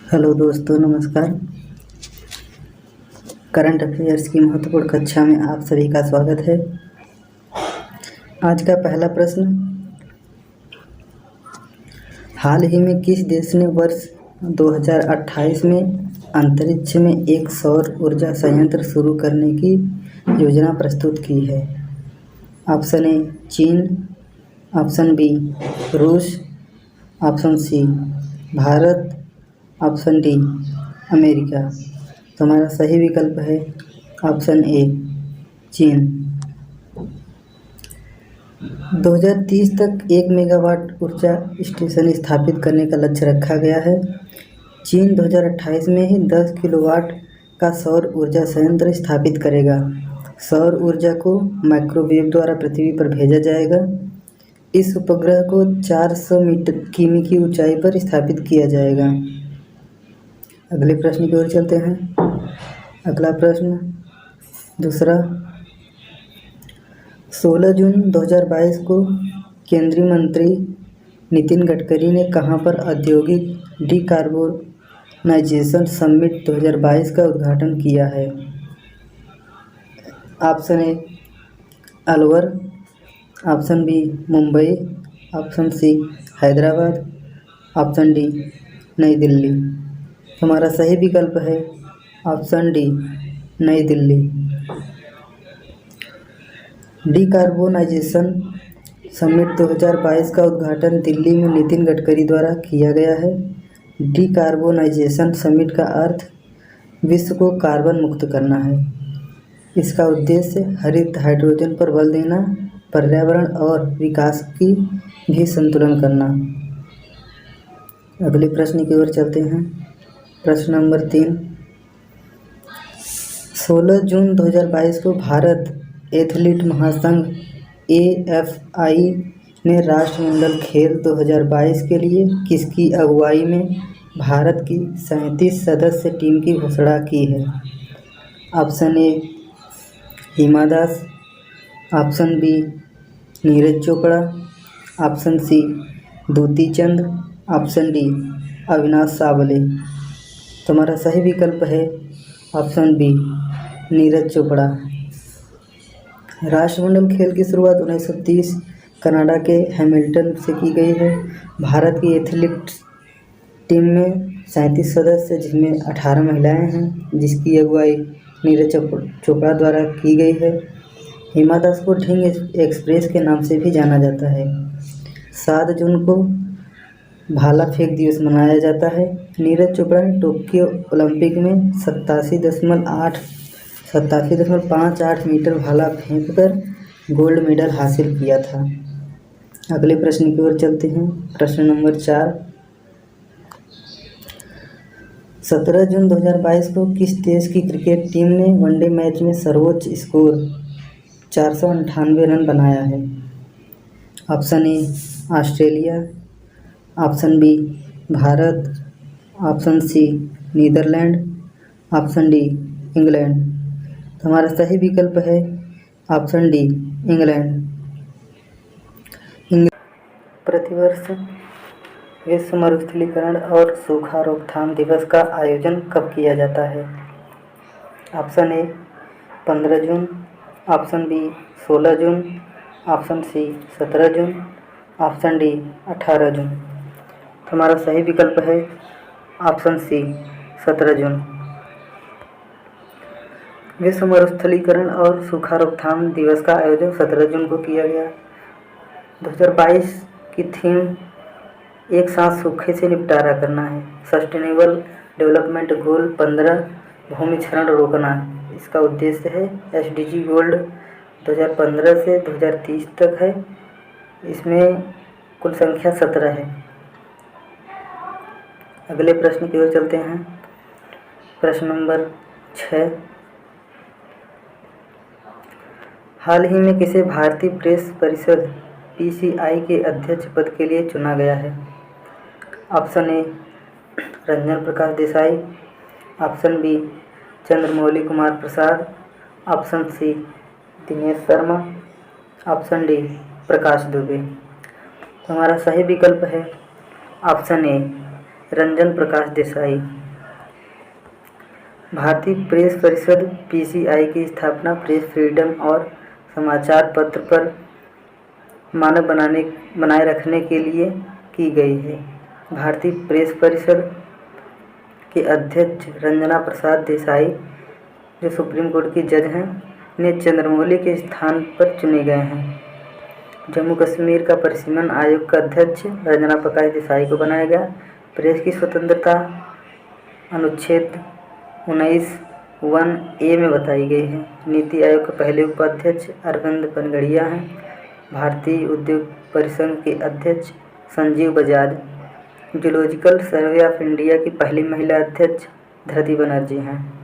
Hello दोस्तों, नमस्कार। Current affairs की महत्वपूर्ण कक्षा में आप सभी का स्वागत है। आज का पहला प्रश्न, हाल ही में किस देश ने वर्ष 2028 में अंतरिक्ष में एक सौर ऊर्जा संयंत्र शुरू करने की योजना प्रस्तुत की है? ऑप्शन ए चीन, ऑप्शन बी रूस, option C Bharat, option D America. तुम्हारा सही विकल्प है ऑप्शन ए चीन। 2030 तक 1 मेगावाट ऊर्जा स्टेशन स्थापित करने का लक्ष्य रखा गया है। चीन 2028 में ही 10 किलोवाट का सौर ऊर्जा संयंत्र स्थापित करेगा। सौर ऊर्जा को माइक्रोवेव द्वारा पृथ्वी पर भेजा जाएगा। इस उपग्रह को 400 मीटर किमी की ऊंचाई पर स्थापित किया जाएगा। अगले प्रश्न की ओर चलते हैं। अगला प्रश्न दूसरा, 16 जून 2022 को केंद्रीय मंत्री नितिन गडकरी ने कहां पर औद्योगिक डिकार्बोनाइजेशन समिट 2022 का उद्घाटन किया है? Option A Alwar, option B Mumbai, option C Hyderabad, option D New Delhi. तुम्हारा सही विकल्प है option D New Delhi. Decarbonisation summit 2022 का उद्घाटन दिल्ली में नितिन गडकरी द्वारा किया गया है। डिकार्बोनाइजेशन समिट का अर्थ विश्व को कार्बन मुक्त करना है। इसका उद्देश्य हरित हाइड्रोजन पर बल देना, पर्यावरण और विकास की भी संतुलन करना। अगले प्रश्न की ओर चलते हैं। प्रश्न नंबर 3, 16 जून 2022 को भारत एथलीट महासंघ AFI ने राष्ट्रमंडल खेल 2022 के लिए किसकी अगुवाई में भारत की 37 सदस्य टीम की घोषणा की है? Option A Hima Das, option B Neeraj Chopra, option C Dutee Chand, option D Avinash Sable. तुम्हारा सही विकल्प है ऑप्शन बी नीरज चोपड़ा। राष्ट्रमंडल खेल की शुरुआत 1930 कनाडा के हैमिल्टन से की गई है। भारत की एथलीट टीम में 37 सदस्य जिसमें 18 महिलाएं हैं, जिसकी अगुवाई नीरज चोपड़ा द्वारा की गई है। हिमा दास को ढिंग एक्सप्रेस के नाम से भी जाना जाता है। 7 जून को भाला फेंक दिवस मनाया जाता है। नीरज चोपड़ा ने टोक्यो ओलंपिक में 87.58 मीटर भाला फेंककर गोल्ड मेडल हासिल किया था। अगले प्रश्न की ओर चलते हैं। प्रश्न नंबर 4, 17 जून 2022 को किस देश की क्रिकेट टीम ने वनडे मैच में सर्वोच्च स्कोर 498 रन बनाया है? Option A Australia, option B Bharat, option C Netherland, option D England. हमारा सही विकल्प है ऑप्शन डी इंग्लैंड। प्रतिवर्ष विश्व मरुस्थलीकरण और सूखा रोकथाम दिवस का आयोजन कब किया जाता है? Option A 15 June, option B 16 June, option C 17 June, option D 18 June. हमारा सही विकल्प है ऑप्शन सी 17 जून। विश्व मरुस्थलीकरण और सूखा रोकथाम दिवस का आयोजन 17 जून को किया गया। 2022 की थीम एक साथ सूखे से निपटारा करना है। सस्टेनेबल डेवलपमेंट गोल 15 भूमि क्षरण रोकना, इसका उद्देश्य है। SDG गोल्ड 2015 से 2030 तक है। इसमें कुल संख्या 17 है। अगले प्रश्न की ओर चलते हैं। प्रश्न नंबर 6, हाल ही में किसे भारतीय प्रेस परिषद PCI के अध्यक्ष पद के लिए चुना गया है? Option A Ranjan Prakash Desai, option B Chandramouli Kumar Prasad, option C Dinesh Sharma, option D Prakash Dubey. हमारा सही विकल्प है ऑप्शन ए रंजन प्रकाश देसाई। भारतीय प्रेस परिषद (पीसीआई) की स्थापना प्रेस फ्रीडम और समाचार पत्र पर मानक बनाए रखने के लिए की गई है। भारतीय प्रेस परिषद के अध्यक्ष रंजना प्रसाद देसाई, जो सुप्रीम कोर्ट की जज हैं, ने चंद्रमौली के स्थान पर चुने गए हैं। जम्मू कश्मीर का परिसीमन आयोग का अध्यक्ष रंजना प्रकाश देसाई को बनाया गया। प्रेस की स्वतंत्रता अनुच्छेद 19(1)(a) में बताई गई है। नीति आयोग के पहले उपाध्यक्ष अरविंद पनगड़िया हैं। भारतीय उद्योग परिसंघ के अध्यक्ष Sanjeev Bajaj. Zoological survey of India की पहली महिला अध्यक्ष धृति बनर्जी हैं।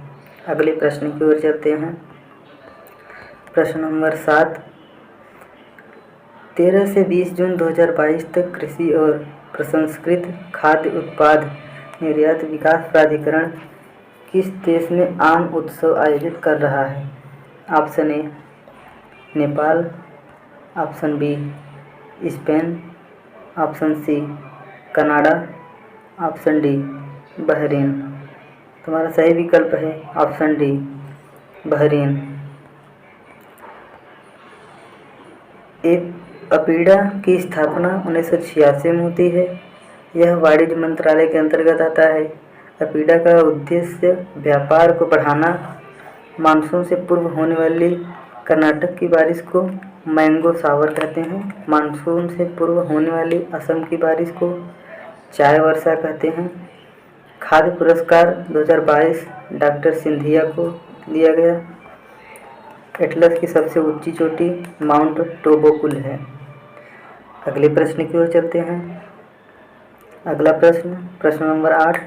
अगले प्रश्न की ओर चलते हैं। प्रश्न नंबर 7, 13 से 20 जून 2022 तक कृषि और प्रसंस्कृत खाद्य उत्पाद निर्यात विकास प्राधिकरण किस देश में आम उत्सव आयोजित कर रहा है? Option A Nepal, option B Spain, option C Canada, option D Bahrain. तुम्हारा सही विकल्प है ऑप्शन डी बहरीन। अपीडा की स्थापना 1986 में होती है। यह वाणिज्य मंत्रालय के अंतर्गत आता है। अपीडा का उद्देश्य व्यापार को बढ़ाना, मानसून से पूर्व होने वाली कर्नाटक की बारिश को मैंगो शावर कहते हैं, मानसून से पूर्व होने वाली असम की बारिश को चाय वर्षा कहते हैं। खाद्य पुरस्कार 2022 डॉक्टर सिंधिया को दिया गया। एटलस की सबसे ऊंची चोटी माउंट टोबोकुल है। अगले प्रश्न की ओर चलते हैं। अगला प्रश्न नंबर 8,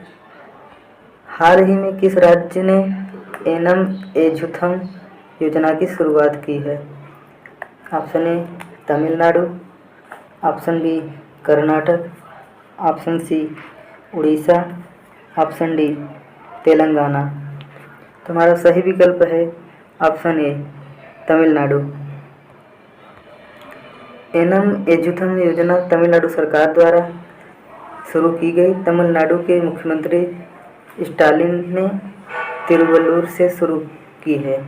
हाल ही में किस राज्य ने एनम एजुथम योजना की शुरुआत की है? Option A Tamil Nadu, option B Karnataka, option C Orissa, option D Telangana. तुम्हारा सही विकल्प है ऑप्शन ए तमिलनाडु। एनम एजुथम योजना तमिलनाडु सरकार द्वारा शुरू की गई। तमिलनाडु के मुख्यमंत्री स्टालिन ने तिरुवल्लुर से शुरू की है।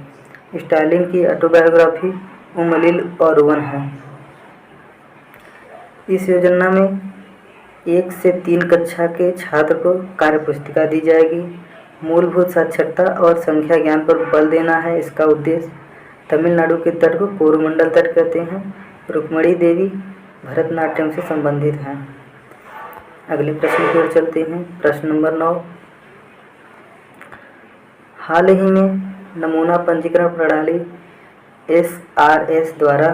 स्टालिन की ऑटोबायोग्राफी उंगलिल ओरुवन है। इस योजना में 1 से 3 कक्षा के छात्र को कार्यपुस्तिका दी जाएगी। मूलभूत साक्षरता और संख्या ज्ञान पर बल देना है इसका उद्देश्य। तमिलनाडु के तट को कोरोमंडल तट कहते हैं। रुक्मणी देवी भरतनाट्यम से संबंधित हैं। अगले प्रश्न की ओर चलते हैं। प्रश्न नंबर 9, हाल ही में नमूना पंजीकरण प्रणाली SRS द्वारा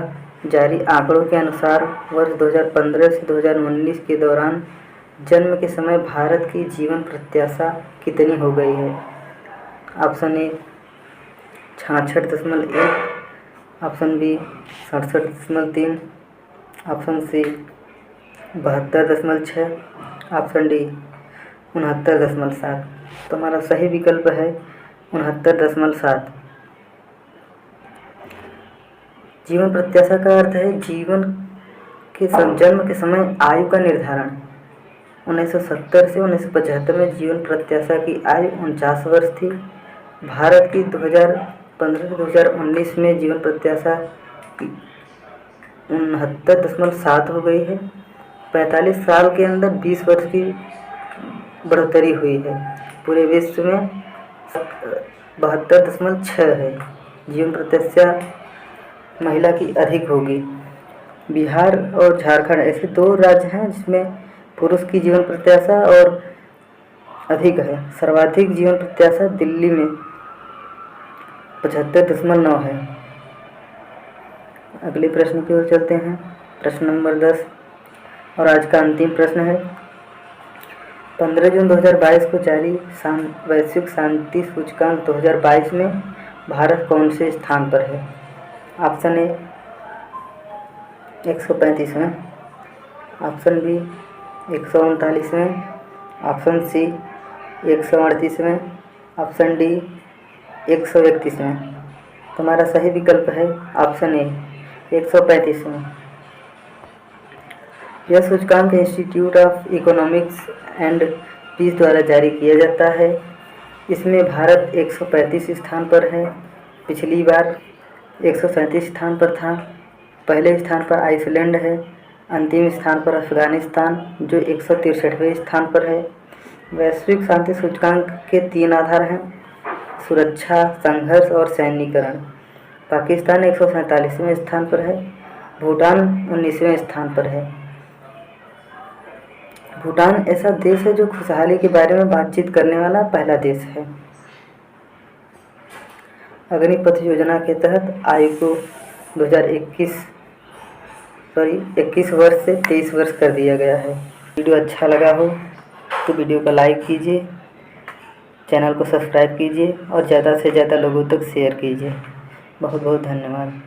जारी आंकड़ों के अनुसार वर्ष 2015 से 2019 के दौरान जन्म के समय भारत की जीवन प्रत्याशा कितनी हो गई है? Option A 66.1, option B 67.3, option C 72.6, option D 69.7। तुम्हारा सही विकल्प है 69.7। जीवन प्रत्याशा का अर्थ है जीवन के जन्म के समय आयु का निर्धारण। 1970 से 1975 में जीवन प्रत्याशा की आयु 49 वर्ष थी। भारत की 2015 से 2019 में जीवन प्रत्याशा 69.7 हो गई है। 45 साल के अंदर 20 वर्ष की बढ़ोतरी हुई है। पूरे विश्व में 72.6 है। जीवन प्रत्याशा महिला की अधिक होगी। बिहार और झारखंड ऐसे 2 राज्य हैं जिसमें पुरुष की जीवन प्रत्याशा और अधिक है। सर्वाधिक जीवन प्रत्याशा दिल्ली में 75.9 है। अगले प्रश्न की ओर चलते हैं। प्रश्न नंबर 10 और आज का अंतिम प्रश्न है। 15 जून 2022 को जारी वैश्विक शांति सूचकांक 2022 में भारत कौन से स्थान पर है? ऑप्शन ए 135वें, ऑप्शन बी 139वें, ऑप्शन सी 138वें, ऑप्शन डी 131वें। तुम्हारा सही विकल्प है ऑप्शन ए 135वें। यह सूचकांक institute of economics and peace द्वारा जारी किया जाता है। इसमें भारत 135 स्थान पर है। पिछली बार 137 स्थान पर था। पहले स्थान पर आइसलैंड है। अंतिम स्थान पर अफ़गानिस्तान जो 163वें स्थान पर है। वैश्विक शांति सूचकांक के 3 आधार हैं: सुरक्षा, संघर्ष और सैन्यीकरण। पाकिस्तान 147वें स्थान पर है। भूटान 19वें स्थान पर है। भूटान ऐसा देश है जो खुशहाली के बारे में बातचीत करने वाला पहला देश है। अग्निपथ योजना के तहत आयु को 21 वर्ष से 23 वर्ष कर दिया गया है। वीडियो अच्छा लगा हो तो वीडियो को लाइक कीजिए, चैनल को सब्सक्राइब कीजिए और ज़्यादा से ज़्यादा लोगों तक शेयर कीजिए। बहुत बहुत धन्यवाद।